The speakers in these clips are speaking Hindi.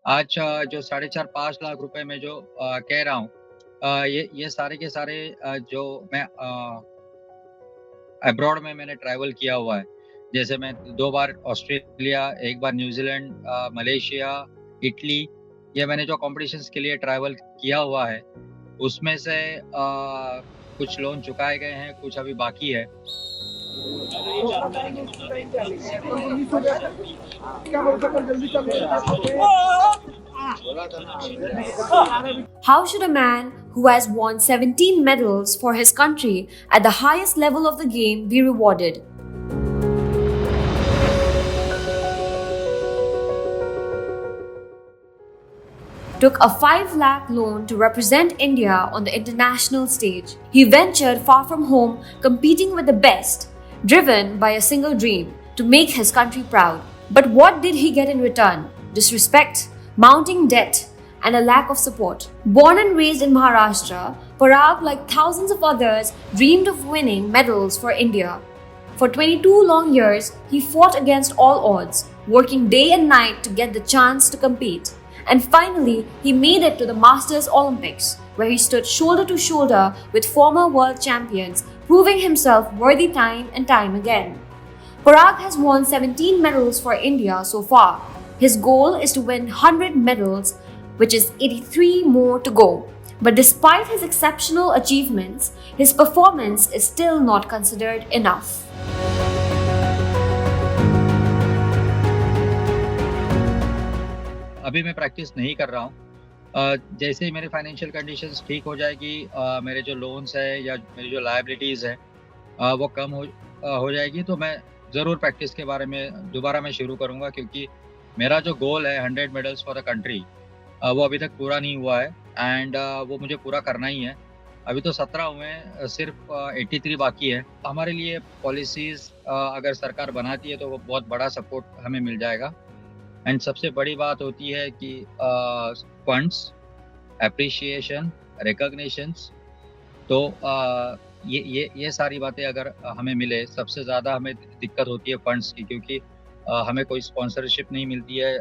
आज जो 4.5-5 लाख रुपए में जो कह रहा हूँ, ये सारे के सारे जो मैं अब्रॉड में मैंने ट्रैवल किया हुआ है। जैसे मैं 2 बार ऑस्ट्रेलिया, 1 बार न्यूज़ीलैंड, मलेशिया, इटली, ये मैंने जो कॉम्पिटिशन्स के लिए ट्रैवल किया हुआ है, उसमें से कुछ लोन चुकाए गए हैं, कुछ अभी बाकी है। How should a man who has won 17 medals for his country at the highest level of the game be rewarded? Took a 5 lakh loan to represent India on the international stage. He ventured far from home, competing with the best, driven by a single dream to make his country proud. But what did he get in return? Disrespect, mounting debt, and a lack of support. Born and raised in Maharashtra, Parag, like thousands of others, dreamed of winning medals for India. For 22 long years, he fought against all odds, working day and night to get the chance to compete. And finally, he made it to the Masters Olympics, where he stood shoulder to shoulder with former world champions, proving himself worthy time and time again. Parag has won 17 medals for India so far. His goal is to win 100 medals, which is 83 more to go. But despite his exceptional achievements, his performance is still not considered enough. अभी मैं प्रैक्टिस नहीं कर रहा हूँ। जैसे ही मेरी फाइनेंशियल कंडीशंस ठीक हो जाएगी, मेरे जो लोन्स है या मेरी जो लायबिलिटीज़ है वो कम हो जाएगी, तो मैं ज़रूर प्रैक्टिस के बारे में दोबारा मैं शुरू करूँगा, क्योंकि मेरा जो गोल है 100 मेडल्स फॉर द कंट्री, वो अभी तक पूरा नहीं हुआ है एंड वो मुझे पूरा करना ही है। अभी तो 17 हुए हैं, सिर्फ 83 बाकी है। हमारे लिए पॉलिसीज़ अगर सरकार बनाती है तो वो बहुत बड़ा सपोर्ट हमें मिल जाएगा। एंड सबसे बड़ी बात होती है कि फंड्स, एप्रिशिएशन, रिकॉग्निशंस, तो ये सारी बातें अगर हमें मिले, सबसे ज़्यादा हमें दिक्कत होती है फंड्स की, क्योंकि हमें कोई स्पॉन्सरशिप नहीं मिलती है।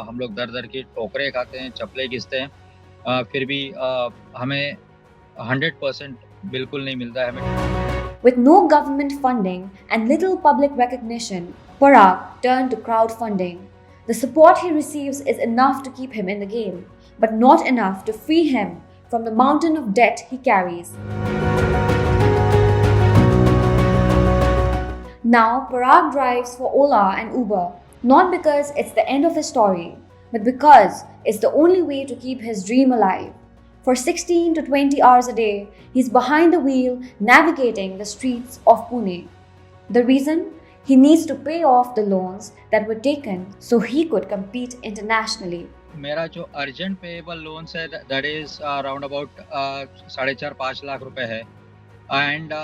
हम लोग दर-दर की ठोकरें खाते हैं, चप्पलें घिसते हैं, फिर भी हमें 100% बिल्कुल नहीं मिलता है हमें। With no government funding and little public recognition, Parag turned to crowdfunding. The support he receives is enough to keep him in the game, but not enough to free him from the mountain of debt he carries. Now, Parag drives for Ola and Uber, not because it's the end of his story, but because it's the only way to keep his dream alive. For 16 to 20 hours a day, he's behind the wheel navigating the streets of Pune. The reason? He needs to pay off the loans that were taken so he could compete internationally. मेरा जो अर्जेंट पेएबल लोन्स है that is around about 4.5 lakh रुपए है। एंड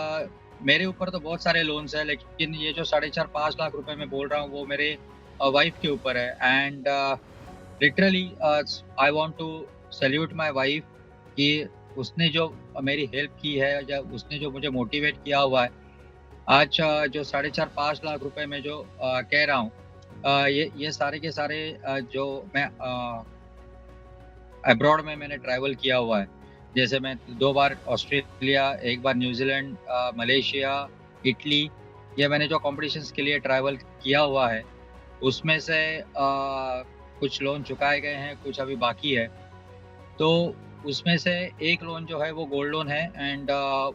मेरे ऊपर तो बहुत सारे लोन्स है, लेकिन ये जो 4.5 लाख रुपए मैं बोल रहा हूँ वो मेरे वाइफ के ऊपर है। And literally I want to salute my wife कि उसने जो मेरी हेल्प की है या उसने जो मुझे मोटिवेट किया हुआ है। आज जो 4.5 लाख रुपए में जो कह रहा हूँ, ये सारे के सारे जो मैं अब्रॉड में मैंने ट्रैवल किया हुआ है। जैसे मैं 2 बार ऑस्ट्रेलिया, 1 बार न्यूज़ीलैंड, मलेशिया, इटली, ये मैंने जो कॉम्पिटिशन्स के लिए ट्रैवल किया हुआ है, उसमें से कुछ लोन चुकाए गए हैं, कुछ अभी बाकी है। तो उसमें से एक लोन जो है वो गोल्ड लोन है एंड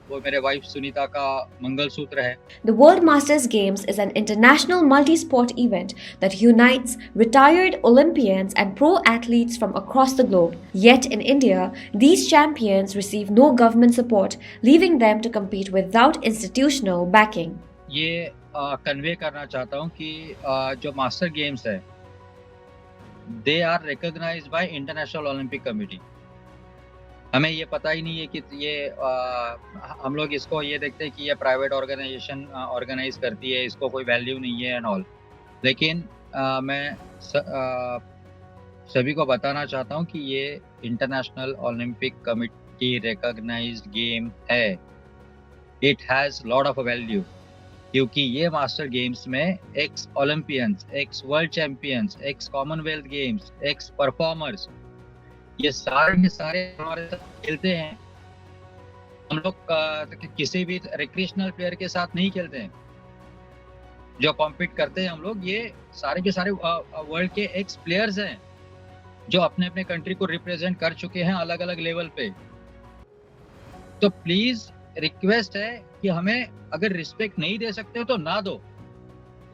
वो मेरे वाइफ सुनीता का मंगलसूत्र है। The World Masters Games is an international multi-sport event that unites retired Olympians and pro athletes from across the globe. Yet in India, these champions receive no government support, leaving them to compete without institutional backing. ये कन्वे करना चाहता हूँ कि जो मास्टर गेम्स है, they are recognised by International Olympic Committee. हमें ये पता ही नहीं है कि ये हम लोग इसको ये देखते हैं कि ये प्राइवेट ऑर्गेनाइजेशन ऑर्गेनाइज करती है, इसको कोई वैल्यू नहीं है एंड ऑल। लेकिन मैं सभी को बताना चाहता हूँ कि ये international Olympic committee recognised game है। It has lot of value क्योंकि ये मास्टर गेम्स में ex Olympians, ex world champions, ex Commonwealth games, ex performers, ये सारे के सारे हमारे साथ खेलते हैं। हम लोग किसी भी रिक्रिएशनल प्लेयर के साथ नहीं खेलते हैं। जो कॉम्पीट करते हैं हम लोग, ये सारे के सारे वर्ल्ड के एक्स प्लेयर्स हैं, जो अपने अपने कंट्री को रिप्रेजेंट कर चुके हैं अलग अलग लेवल पे। तो प्लीज रिक्वेस्ट है कि हमें अगर रिस्पेक्ट नहीं दे सकते हो तो ना दो,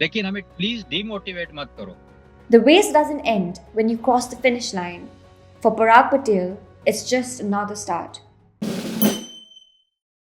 लेकिन हमें प्लीज डिमोटिवेट मत करो। The race doesn't end when you cross the finish line. For Parag Patel, it's just another start.